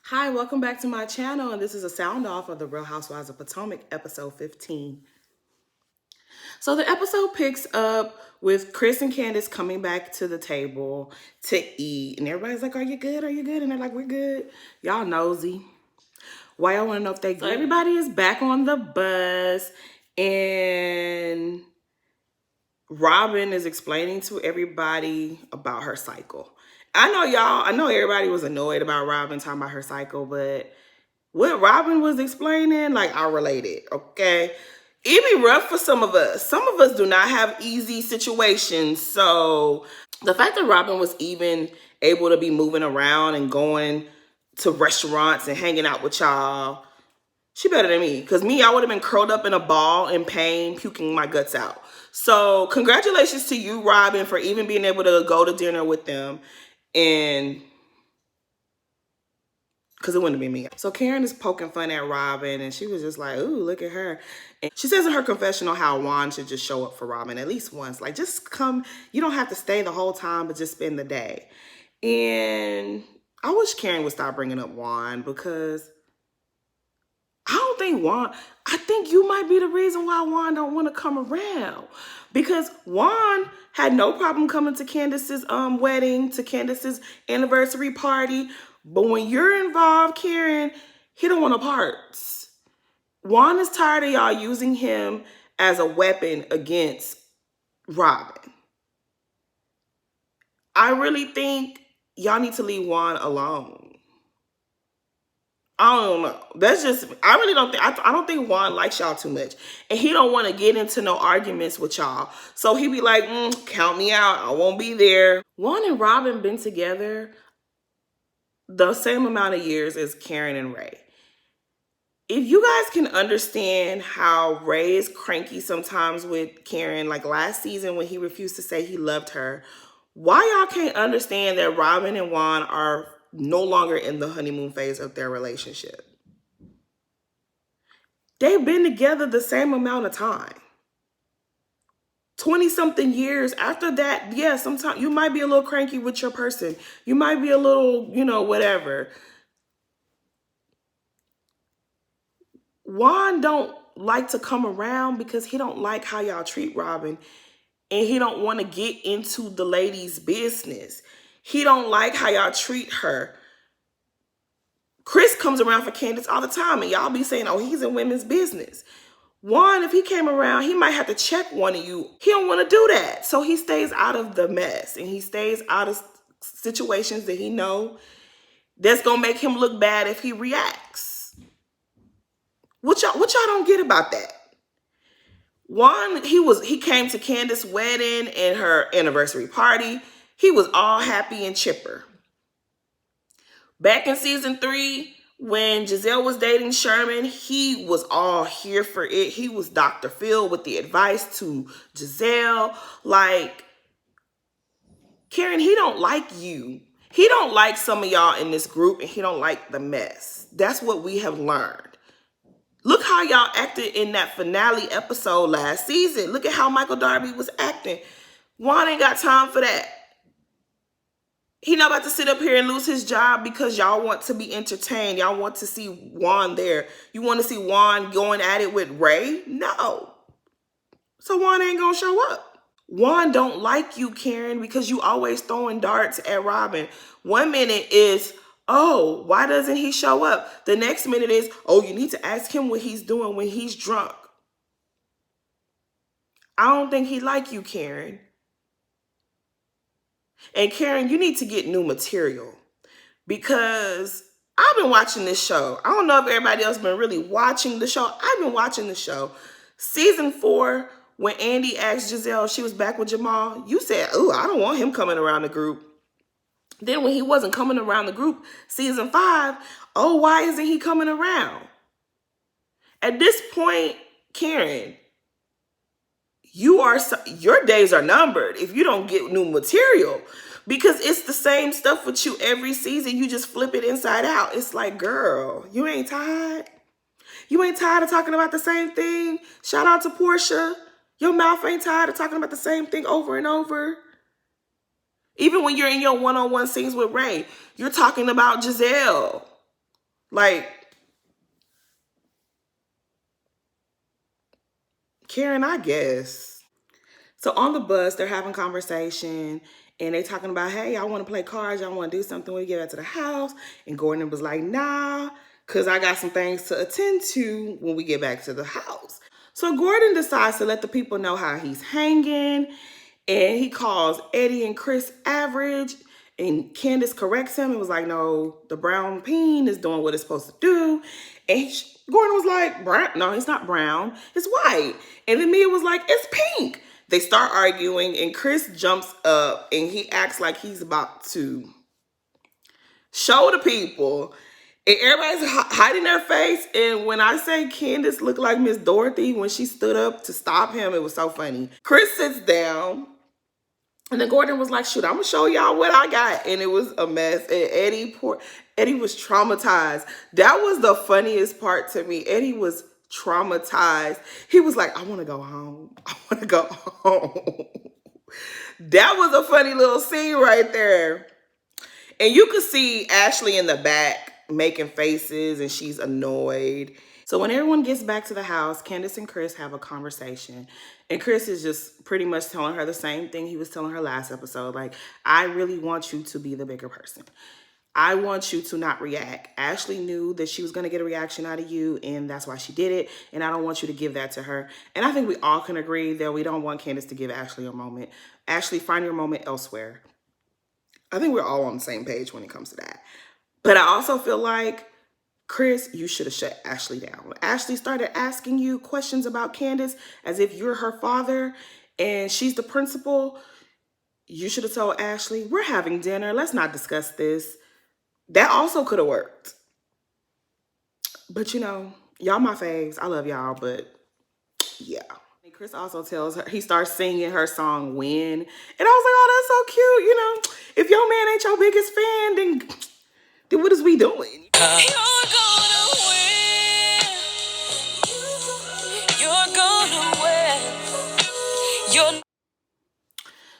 Hi, welcome back to my channel, and this is a sound off of the Real Housewives of Potomac, episode 15. So the episode picks up with Chris and Candace coming back to the table to eat, and everybody's like, "Are you good? Are you good?" And they're like, "We're good." Y'all nosy. Why y'all want to know if they good? So everybody is back on the bus, and Robin is explaining to everybody about her cycle. I know everybody was annoyed about Robin talking about her cycle, but what Robin was explaining, like, I related, okay? It be rough for some of us. Some of us do not have easy situations. So the fact that Robin was even able to be moving around and going to restaurants and hanging out with y'all, she better than me. Because me, I would have been curled up in a ball in pain, puking my guts out. So congratulations to you, Robin, for even being able to go to dinner with them. And because it wouldn't have been me. So Karen is poking fun at Robin, and she was just like, "Ooh, look at her." And she says in her confessional how Juan should just show up for Robin at least once. Like, just come. You don't have to stay the whole time, but just spend the day. And I wish Karen would stop bringing up Juan, because I think you might be the reason why Juan don't want to come around. Because Juan had no problem coming to Candace's wedding, to Candace's anniversary party. But when you're involved, Karen, he don't want no parts. Juan is tired of y'all using him as a weapon against Robin. I really think y'all need to leave Juan alone. I don't know. That's just, I really don't think, I don't think Juan likes y'all too much. And he don't want to get into no arguments with y'all. So he be like, count me out. I won't be there. Juan and Robin been together the same amount of years as Karen and Ray. If you guys can understand how Ray is cranky sometimes with Karen, like last season when he refused to say he loved her, why y'all can't understand that Robin and Juan are no longer in the honeymoon phase of their relationship? They've been together the same amount of time. 20-something years. After that, yeah, sometimes you might be a little cranky with your person. You might be a little, whatever. Juan don't like to come around because he don't like how y'all treat Robin, and he don't want to get into the lady's business. He don't like how y'all treat her. Chris comes around for Candace all the time, and y'all be saying, "Oh, he's in women's business." Juan, if he came around, he might have to check one of you. He don't want to do that. So he stays out of the mess, and he stays out of situations that he know that's going to make him look bad if he reacts. What y'all don't get about that? Juan, he came to Candace's wedding and her anniversary party. He was all happy and chipper. Back in season 3, when Giselle was dating Sherman, he was all here for it. He was Dr. Phil with the advice to Giselle. Like, Karen, he don't like you. He don't like some of y'all in this group, and he don't like the mess. That's what we have learned. Look how y'all acted in that finale episode last season. Look at how Michael Darby was acting. Juan ain't got time for that. He not about to sit up here and lose his job because y'all want to be entertained. Y'all want to see Juan there. You want to see Juan going at it with Ray? No. So Juan ain't gonna show up. Juan don't like you, Karen, because you always throwing darts at Robin. One minute is, "Oh, why doesn't he show up?" The next minute is, "Oh, you need to ask him what he's doing when he's drunk." I don't think he like you, Karen. And Karen, you need to get new material, because I've been watching this show. I don't know if everybody else been really watching the show. I've been watching the show. Season 4, when Andy asked Giselle, she was back with Jamal, you said, "Ooh, I don't want him coming around the group." Then when he wasn't coming around the group, season 5, "Oh, why isn't he coming around?" At this point, Karen, your days are numbered if you don't get new material, because it's the same stuff with you every season. You just flip it inside out. It's like, girl, you ain't tired? You ain't tired of talking about the same thing? Shout out to Portia. Your mouth ain't tired of talking about the same thing over and over? Even when you're in your one-on-one scenes with Ray, you're talking about Giselle. Like, Karen, I guess. So on the bus, they're having conversation and they talking about, hey, I want to play cards. Y'all want to do something when we get back to the house. And Gordon was like, nah, because I got some things to attend to when we get back to the house. So Gordon decides to let the people know how he's hanging. And he calls Eddie and Chris average. And Candace corrects him and was like, no, the brown peen is doing what it's supposed to do. And Gordon was like, brown? No, it's not brown. It's white. And then Mia was like, it's pink. They start arguing and Chris jumps up and he acts like he's about to show the people. And everybody's hiding their face. And when I say Candace looked like Miss Dorothy when she stood up to stop him, it was so funny. Chris sits down. And then Gordon was like, shoot, I'm going to show y'all what I got. And it was a mess. And Eddie was traumatized. That was the funniest part to me. Eddie was traumatized. He was like, I want to go home. I want to go home. That was a funny little scene right there. And you could see Ashley in the back making faces and she's annoyed. So when everyone gets back to the house, Candace and Chris have a conversation. And Chris is just pretty much telling her the same thing he was telling her last episode. Like, I really want you to be the bigger person. I want you to not react. Ashley knew that she was going to get a reaction out of you, and that's why she did it. And I don't want you to give that to her. And I think we all can agree that we don't want Candace to give Ashley a moment. Ashley, find your moment elsewhere. I think we're all on the same page when it comes to that. But I also feel like, Chris, you should have shut Ashley down. When Ashley started asking you questions about Candace as if you're her father and she's the principal, you should have told Ashley, we're having dinner. Let's not discuss this. That also could have worked. But you know, y'all my faves. I love y'all, but yeah. And Chris also tells her, he starts singing her song, Win. And I was like, oh, that's so cute. You know, if your man ain't your biggest fan, then what is we doing? You're gonna win. You're gonna win.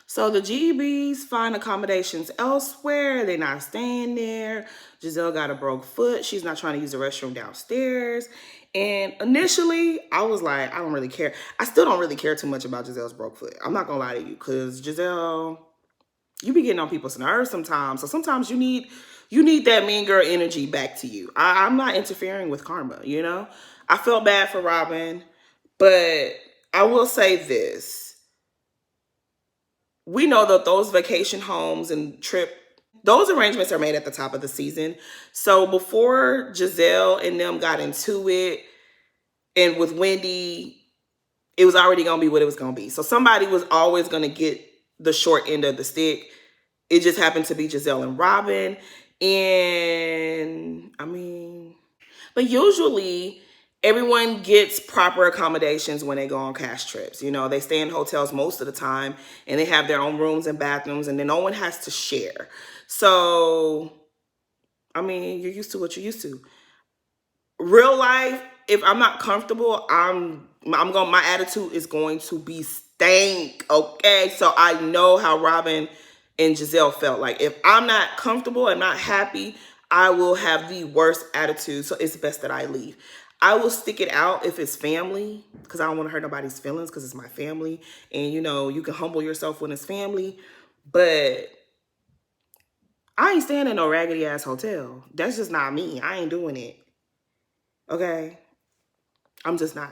So the GBs find accommodations elsewhere. They're not staying there. Giselle got a broke foot. She's not trying to use the restroom downstairs. And initially, I was like, I don't really care. I still don't really care too much about Giselle's broke foot. I'm not gonna lie to you, because Giselle, you be getting on people's nerves sometimes. So sometimes you need that mean girl energy back to you. I'm not interfering with karma, you know? I felt bad for Robin, but I will say this. We know that those vacation homes and those arrangements are made at the top of the season. So before Giselle and them got into it, and with Wendy, it was already going to be what it was going to be. So somebody was always going to get the short end of the stick. It just happened to be Giselle and Robin. And I mean, but usually everyone gets proper accommodations when they go on cash trips. You know, they stay in hotels most of the time and they have their own rooms and bathrooms, and then no one has to share. So, I mean, you're used to what you're used to. Real life, if I'm not comfortable, my attitude is going to be stank, okay? So I know how Robin and Giselle felt. Like, if I'm not comfortable and not happy, I will have the worst attitude. So it's best that I leave. I will stick it out if it's family, because I don't want to hurt nobody's feelings, because it's my family. And, you know, you can humble yourself when it's family. But I ain't staying in no raggedy-ass hotel. That's just not me. I ain't doing it. Okay? I'm just not.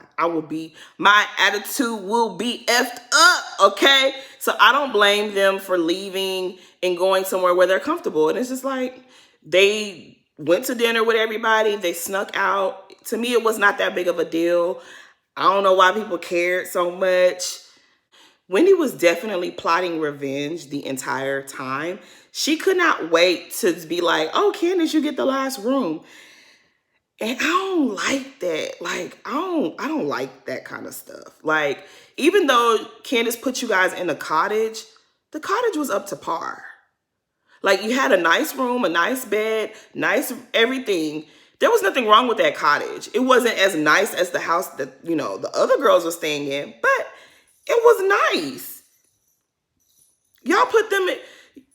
My attitude will be effed up, okay? So I don't blame them for leaving and going somewhere where they're comfortable. And it's just like, they went to dinner with everybody. They snuck out. To me, it was not that big of a deal. I don't know why people cared so much. Wendy was definitely plotting revenge the entire time. She could not wait to be like, oh, Candace, you get the last room. And I don't like that. Like, I don't like that kind of stuff. Like, even though Candace put you guys in the cottage was up to par. Like, you had a nice room, a nice bed, nice everything. There was nothing wrong with that cottage. It wasn't as nice as the house that, you know, the other girls were staying in, but it was nice. Y'all put them in,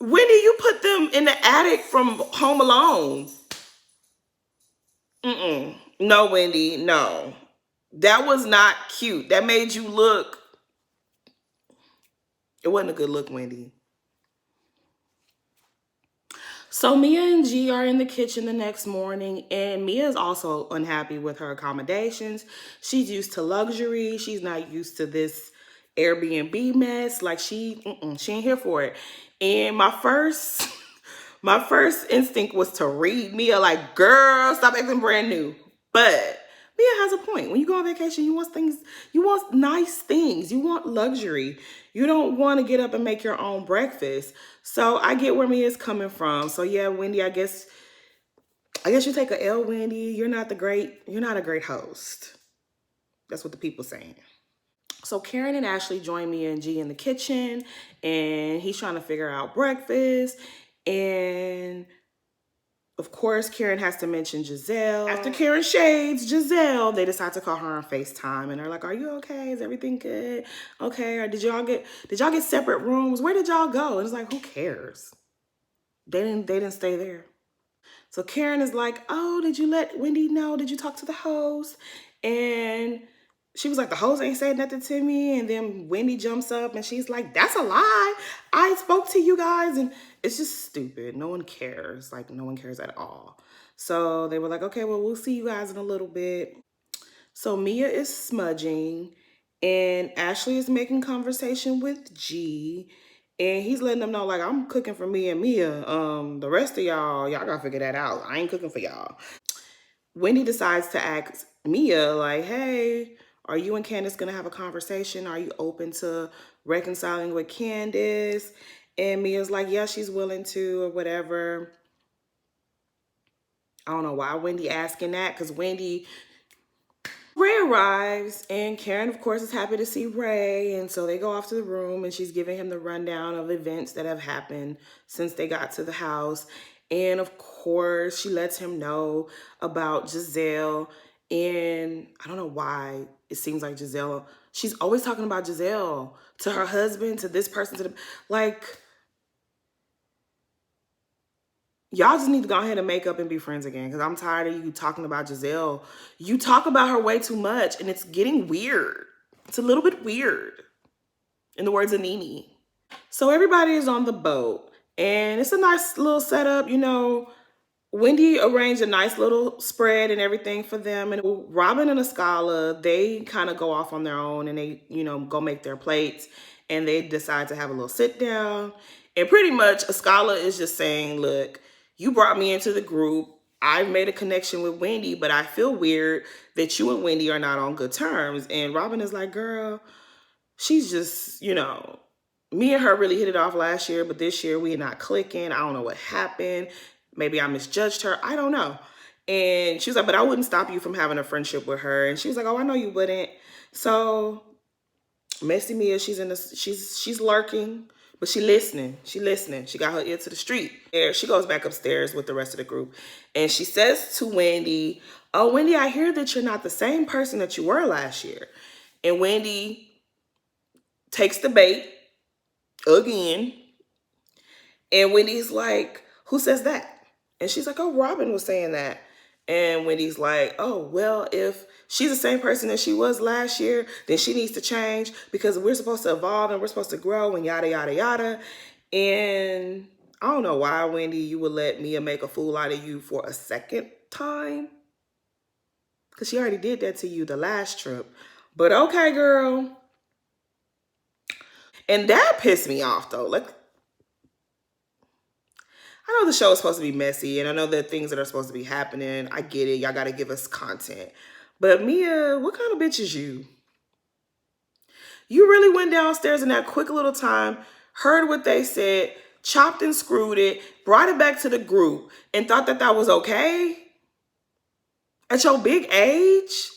Wendy, you put them in the attic from Home Alone. Mm-mm. No, Wendy, no. That was not cute. That made you look. It wasn't a good look, Wendy. So Mia and G are in the kitchen the next morning, and Mia is also unhappy with her accommodations. She's used to luxury. She's not used to this Airbnb mess. Like she ain't here for it. And my first instinct was to read Mia like, girl, stop acting brand new. But Mia has a point. When you go on vacation, you want things, you want nice things, you want luxury. You don't want to get up and make your own breakfast. So I get where Mia's coming from. So yeah, Wendy, I guess you take a L, Wendy. You're not a great host. That's what the people saying. So Karen and Ashley join Mia and G in the kitchen, and he's trying to figure out breakfast. And of course, Karen has to mention Giselle. After Karen shades Giselle, they decide to call her on FaceTime, and they're like, "Are you okay? Is everything good? Okay? Or did y'all get separate rooms? Where did y'all go?" And it's like, who cares? They didn't stay there. So Karen is like, "Oh, did you let Wendy know? Did you talk to the host?" And she was like, "The host ain't said nothing to me." And then Wendy jumps up and she's like, "That's a lie. I spoke to you guys." And it's just stupid. No one cares. Like, no one cares at all. So they were like, "Okay, well, we'll see you guys in a little bit." So Mia is smudging and Ashley is making conversation with G. And he's letting them know, like, I'm cooking for me and Mia. The rest of y'all gotta figure that out. I ain't cooking for y'all. Wendy decides to ask Mia, like, "Hey, are you and Candace gonna have a conversation? Are you open to reconciling with Candace?" And Mia's like, "Yeah, she's willing to," or whatever. I don't know why Wendy asking that, because Ray arrives, and Karen, of course, is happy to see Ray. And so they go off to the room, and she's giving him the rundown of events that have happened since they got to the house. And of course, she lets him know about Giselle. And I don't know why it seems like she's always talking about Giselle to her husband, to this person, like, y'all just need to go ahead and make up and be friends again, because I'm tired of you talking about Giselle. You talk about her way too much, and it's getting weird. It's a little bit weird, in the words of Nene. So everybody is on the boat, and it's a nice little setup. Wendy arranged a nice little spread and everything for them. And Robin and Escala, they kind of go off on their own, and they, go make their plates, and they decide to have a little sit down. And pretty much Escala is just saying, "Look, you brought me into the group. I've made a connection with Wendy, but I feel weird that you and Wendy are not on good terms." And Robin is like, "Girl, she's just, me and her really hit it off last year, but this year we are not clicking. I don't know what happened. Maybe I misjudged her. I don't know." And she was like, "But I wouldn't stop you from having a friendship with her." And she was like, "Oh, I know you wouldn't." So Messy Mia, she's lurking, but she listening. She listening. She got her ear to the street. And she goes back upstairs with the rest of the group. And she says to Wendy, "Oh, Wendy, I hear that you're not the same person that you were last year." And Wendy takes the bait again. And Wendy's like, "Who says that?" And she's like, "Oh, Robin was saying that." And Wendy's like, "Oh, well, if she's the same person that she was last year, then she needs to change, because we're supposed to evolve and we're supposed to grow and yada, yada, yada." And I don't know why, Wendy, you would let Mia make a fool out of you for a second time, because she already did that to you the last trip. But okay, girl. And that pissed me off, though. Like, I know the show is supposed to be messy, and I know there are things that are supposed to be happening. I get it. Y'all got to give us content. But Mia, what kind of bitch is you? You really went downstairs in that quick little time, heard what they said, chopped and screwed it, brought it back to the group, and thought that that was okay? At your big age?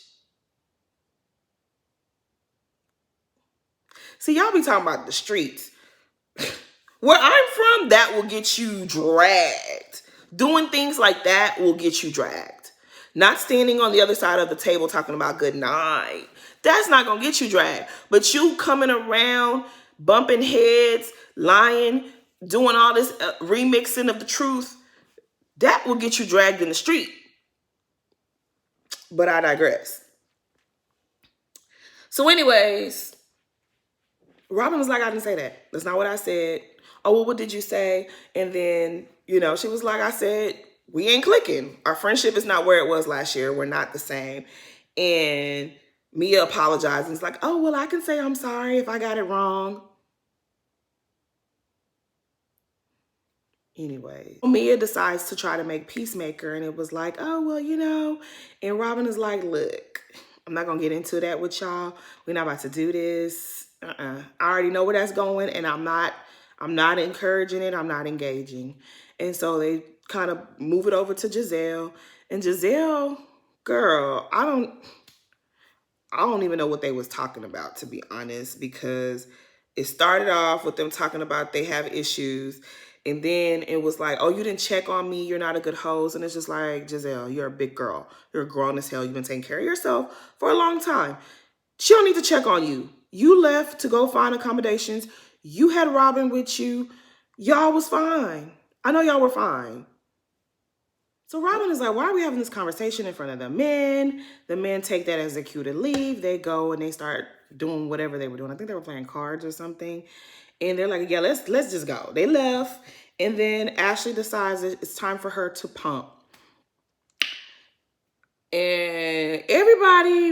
See, y'all be talking about the streets. Where I'm from, that will get you dragged. Doing things like that will get you dragged. Not standing on the other side of the table talking about good night. That's not going to get you dragged. But you coming around, bumping heads, lying, doing all this remixing of the truth, that will get you dragged in the street. But I digress. So anyways, Robin was like, I didn't say that. That's not what I said. Oh, well, what did you say? And then, she was like, I said, we ain't clicking. Our friendship is not where it was last year. We're not the same. And Mia apologized and was like, oh, well, I can say I'm sorry if I got it wrong. Anyway, Mia decides to try to make peacemaker, and it was like, oh, well, and Robin is like, look, I'm not going to get into that with y'all. We're not about to do this. I already know where that's going, and I'm not encouraging it. I'm not engaging. And so they kind of move it over to Giselle. And Giselle, girl, I don't even know what they was talking about, to be honest, because it started off with them talking about they have issues. And then it was like, oh, you didn't check on me. You're not a good host. And it's just like, Giselle, you're a big girl. You're grown as hell. You've been taking care of yourself for a long time. She don't need to check on you. You left to go find accommodations. You had Robin with you. Y'all was fine. I know y'all were fine. So Robin is like, why are we having this conversation in front of the men? The men take that as a cue to leave. They go and they start doing whatever they were doing. I think they were playing cards or something. And they're like, yeah, let's just go. They left. And then Ashley decides that it's time for her to pump. And everybody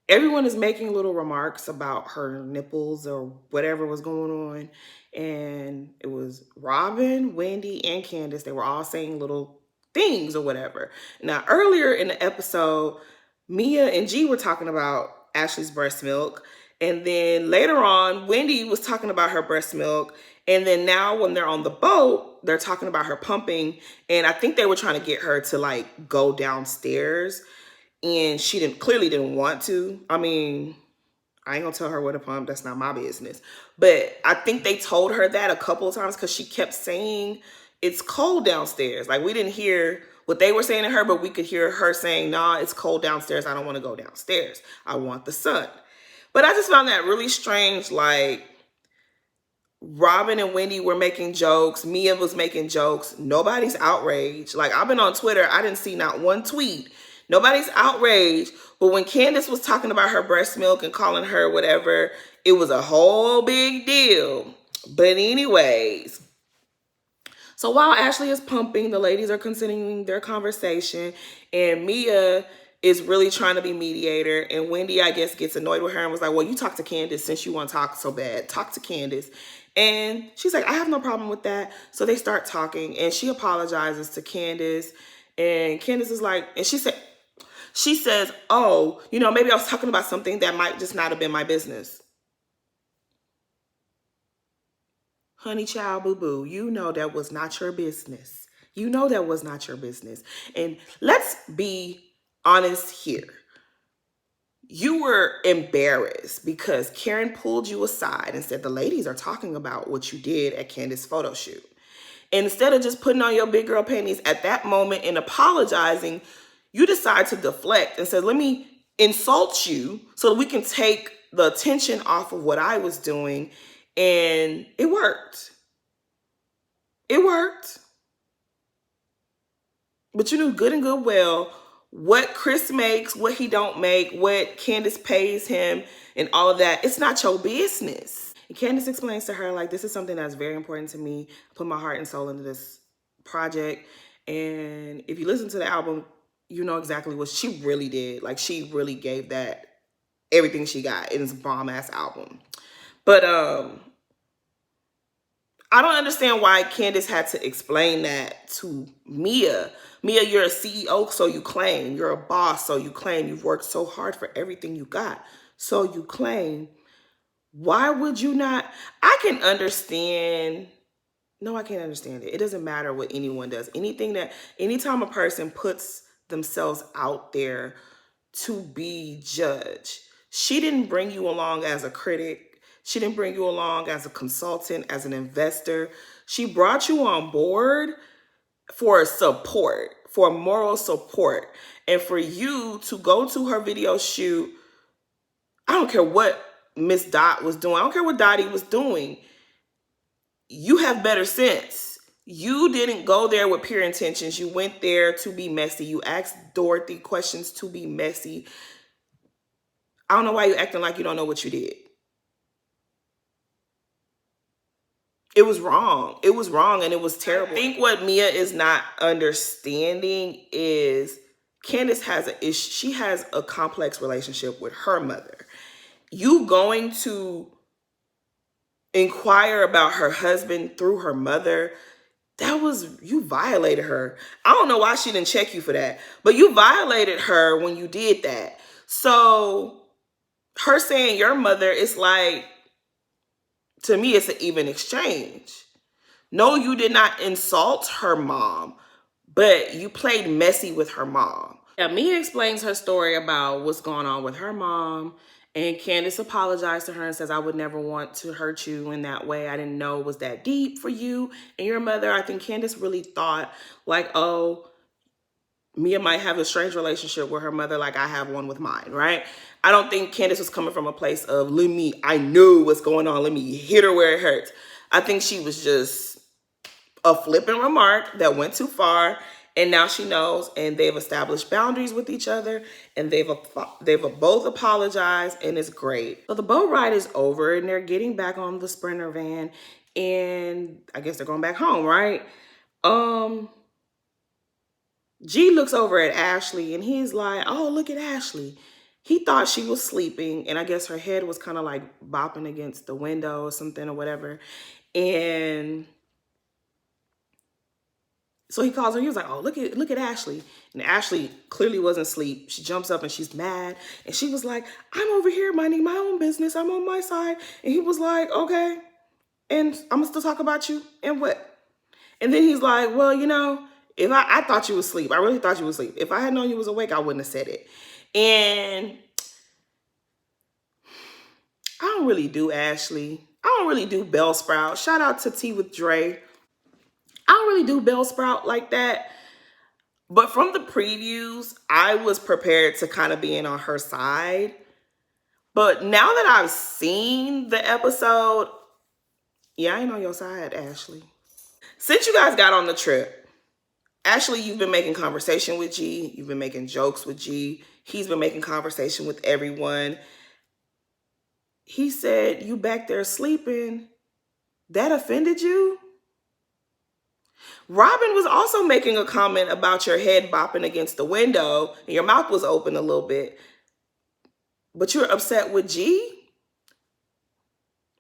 everyone is making little remarks about her nipples or whatever was going on. And it was Robin, Wendy, and Candace. They were all saying little things or whatever. Now, earlier in the episode, Mia and G were talking about Ashley's breast milk. And then later on, Wendy was talking about her breast milk. And then now when they're on the boat, they're talking about her pumping. And I think they were trying to get her to like go downstairs. And she clearly didn't want to. I mean, I ain't gonna tell her where to pump. That's not my business. But I think they told her that a couple of times because she kept saying it's cold downstairs. Like we didn't hear what they were saying to her, but we could hear her saying, nah, it's cold downstairs. I don't want to go downstairs. I want the sun. But I just found that really strange. Like Robin and Wendy were making jokes. Mia was making jokes. Nobody's outraged. Like I've been on Twitter. I didn't see not one tweet. Nobody's outraged. But when Candace was talking about her breast milk and calling her whatever, it was a whole big deal. But anyways, so while Ashley is pumping, the ladies are continuing their conversation. And Mia is really trying to be mediator. And Wendy, I guess, gets annoyed with her and was like, well, you talk to Candace since you want to talk so bad. Talk to Candace. And she's like, I have no problem with that. So they start talking. And she apologizes to Candace. And Candace is like, and she says, oh, maybe I was talking about something that might just not have been my business. Honey child, boo-boo, that was not your business. That was not your business. And let's be honest here. You were embarrassed because Karen pulled you aside and said the ladies are talking about what you did at Candace's photo shoot. And instead of just putting on your big girl panties at that moment and apologizing, you decide to deflect and say, let me insult you so that we can take the attention off of what I was doing. And it worked. It worked. But you knew good and good well what Chris makes, what he don't make, what Candace pays him, and all of that. It's not your business. And Candace explains to her, like, this is something that's very important to me. I put my heart and soul into this project. And if you listen to the album, you know exactly what she really did. Like, she really gave that everything she got in this bomb-ass album. But I don't understand why Candace had to explain that to Mia. Mia, you're a CEO, so you claim. You're a boss, so you claim. You've worked so hard for everything you got, so you claim. Why would you not? I can understand. No, I can't understand it. It doesn't matter what anyone does. Anytime a person puts themselves out there to be judged, she didn't bring you along as a critic. She didn't bring you along as a consultant, as an investor. She brought you on board for support, for moral support. And for you to go to her video shoot, I don't care what Miss Dot was doing. I don't care what Dottie was doing. You have better sense. You didn't go there with pure intentions. You went there to be messy. You asked Dorothy questions to be messy. I don't know why you're acting like you don't know what you did. It was wrong. It was wrong and it was terrible. I think what Mia is not understanding is Candace has a issue. She has a complex relationship with her mother. You going to inquire about her husband through her mother, you violated her. I don't know why she didn't check you for that, but you violated her when you did that. So her saying your mother, it's like, to me, it's an even exchange. No, you did not insult her mom, but you played messy with her mom. Yeah, Mia explains her story about what's going on with her mom, and Candace apologized to her and says, I would never want to hurt you in that way. I didn't know it was that deep for you and your mother. I think Candace really thought like, oh, Mia might have a strange relationship with her mother like I have one with mine, right? I don't think Candace was coming from a place of, I know what's going on. Let me hit her where it hurts. I think she was just a flippant remark that went too far, and now she knows, and they've established boundaries with each other, and they've both apologized, and it's great. So the boat ride is over, and they're getting back on the Sprinter van, and I guess they're going back home, right? G looks over at Ashley, and he's like, oh, look at Ashley. He thought she was sleeping, and I guess her head was kind of like bopping against the window or something or whatever, and so he calls her. He was like, oh, look at Ashley. And Ashley clearly wasn't asleep. She jumps up and she's mad. And she was like, I'm over here minding my own business. I'm on my side. And he was like, okay. And I'm going to still talk about you. And what? And then he's like, well, if I thought you was asleep. I really thought you was asleep. If I had known you was awake, I wouldn't have said it. And I don't really do Ashley. I don't really do Bellsprout. Shout out to Tea with Dre. I don't really do Bellsprout like that. But from the previews, I was prepared to kind of be in on her side. But now that I've seen the episode, yeah, I ain't on your side, Ashley. Since you guys got on the trip, Ashley, you've been making conversation with G. You've been making jokes with G. He's been making conversation with everyone. He said, you back there sleeping. That offended you? Robin was also making a comment about your head bopping against the window and your mouth was open a little bit. But you're upset with G?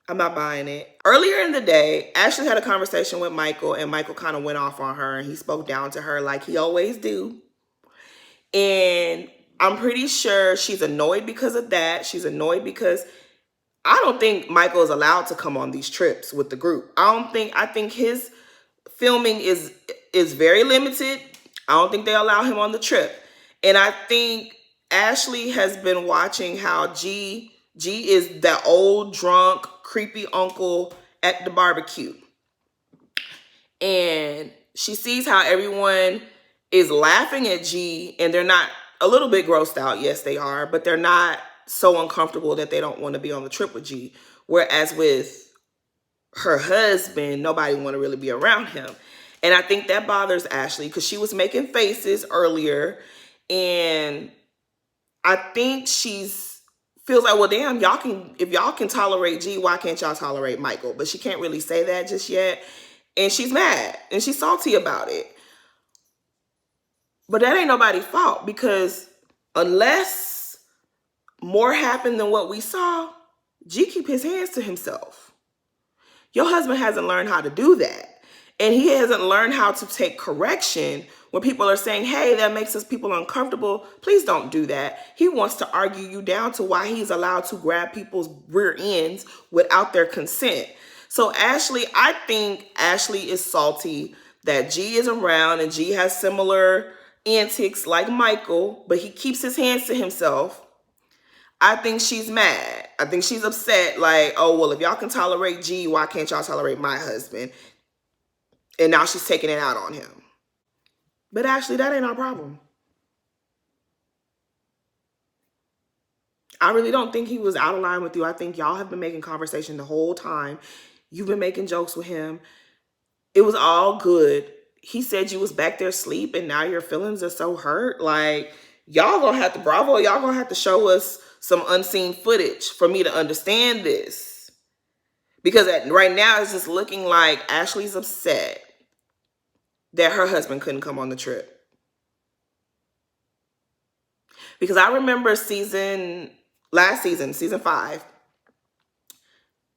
I'm not buying it. Earlier in the day, Ashley had a conversation with Michael, and Michael kind of went off on her, and he spoke down to her like he always do. And I'm pretty sure she's annoyed because of that. She's annoyed because I don't think Michael is allowed to come on these trips with the group. I think his filming is very limited. I don't think they allow him on the trip. And I think Ashley has been watching how G is that old, drunk, creepy uncle at the barbecue. And she sees how everyone is laughing at G, and they're not a little bit grossed out. Yes, they are, but they're not so uncomfortable that they don't want to be on the trip with G. Whereas with her husband, nobody want to really be around him. And I think that bothers Ashley because she was making faces earlier, and I think feels like, well, damn, if y'all can tolerate G, why can't y'all tolerate Michael? But she can't really say that just yet. And she's mad and she's salty about it. But that ain't nobody's fault, because unless more happened than what we saw, G keep his hands to himself. Your husband hasn't learned how to do that. And he hasn't learned how to take correction when people are saying, hey, that makes us people uncomfortable. Please don't do that. He wants to argue you down to why he's allowed to grab people's rear ends without their consent. So I think Ashley is salty that G is around, and G has similar antics like Michael, but he keeps his hands to himself. I think she's mad. I think she's upset, like, oh, well, if y'all can tolerate G, why can't y'all tolerate my husband? And now she's taking it out on him. But Ashley, that ain't our problem. I really don't think he was out of line with you. I think y'all have been making conversation the whole time. You've been making jokes with him. it was all good. He said you was back there asleep and now your feelings are so hurt. Like, y'all gonna have to, Bravo, y'all gonna have to show us some unseen footage for me to understand this. Because right now it's just looking like Ashley's upset that her husband couldn't come on the trip. Because I remember last season, season 5,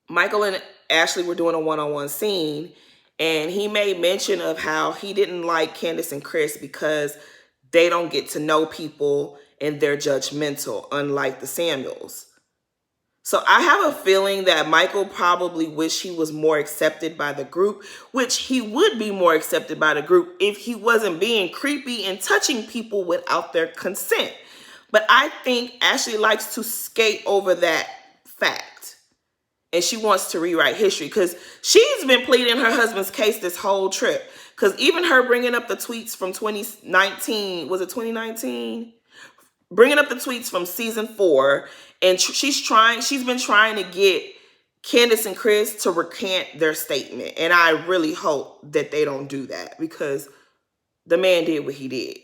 Michael and Ashley were doing a one-on-one scene, and he made mention of how he didn't like Candace and Chris because they don't get to know people and they're judgmental, unlike the Samuels. So I have a feeling that Michael probably wished he was more accepted by the group, which he would be more accepted by the group if he wasn't being creepy and touching people without their consent. But I think Ashley likes to skate over that fact. And she wants to rewrite history because she's been pleading her husband's case this whole trip. Because even her bringing up the tweets from 2019, was it 2019? Bringing up the tweets from season 4, and she's been trying to get Candace and Chris to recant their statement. And I really hope that they don't do that because the man did what he did.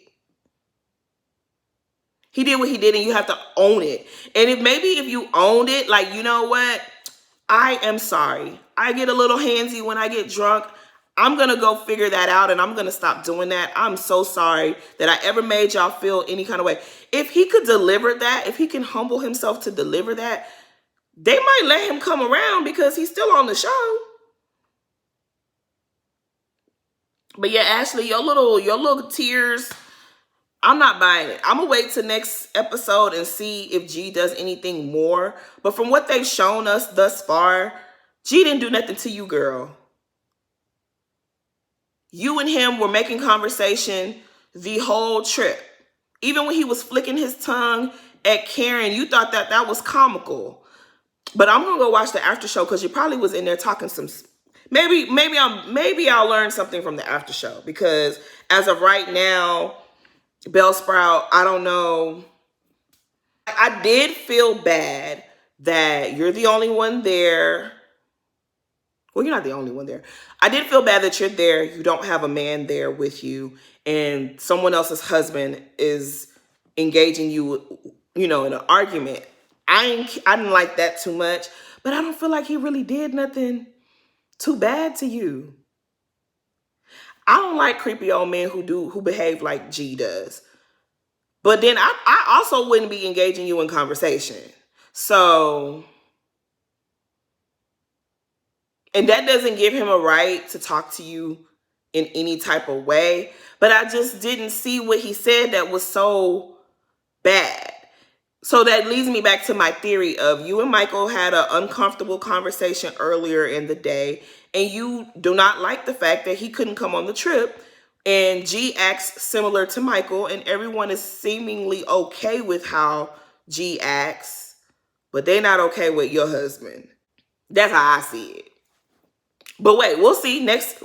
He did what he did, and you have to own it. And if you owned it, like, you know what? I am sorry. I get a little handsy when I get drunk. I'm going to go figure that out, and I'm going to stop doing that. I'm so sorry that I ever made y'all feel any kind of way. If he could deliver that, if he can humble himself to deliver that, they might let him come around because he's still on the show. But yeah, Ashley, your little tears, I'm not buying it. I'm going to wait till next episode and see if G does anything more. But from what they've shown us thus far, G didn't do nothing to you, girl. You and him were making conversation the whole trip. Even when he was flicking his tongue at Karen, you thought that was comical. But I'm going to go watch the after show because you probably was in there talking some... Maybe I'll learn something from the after show because as of right now... Bellsprout, I don't know. I did feel bad that you're the only one there. Well, you're not the only one there. I did feel bad that you're there. You don't have a man there with you, and someone else's husband is engaging you, in an argument. I didn't like that too much, but I don't feel like he really did nothing too bad to you. I don't like creepy old men who behave like G does. But then I also wouldn't be engaging you in conversation. So, and that doesn't give him a right to talk to you in any type of way. But I just didn't see what he said that was so bad. So that leads me back to my theory of you and Michael had an uncomfortable conversation earlier in the day. And you do not like the fact that he couldn't come on the trip. And G acts similar to Michael, and everyone is seemingly okay with how G acts, but they're not okay with your husband. That's how I see it. But wait, we'll see. Next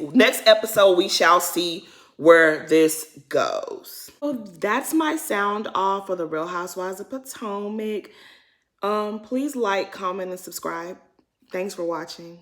episode, we shall see where this goes. So that's my sound off for the Real Housewives of Potomac. Please like, comment, and subscribe. Thanks for watching.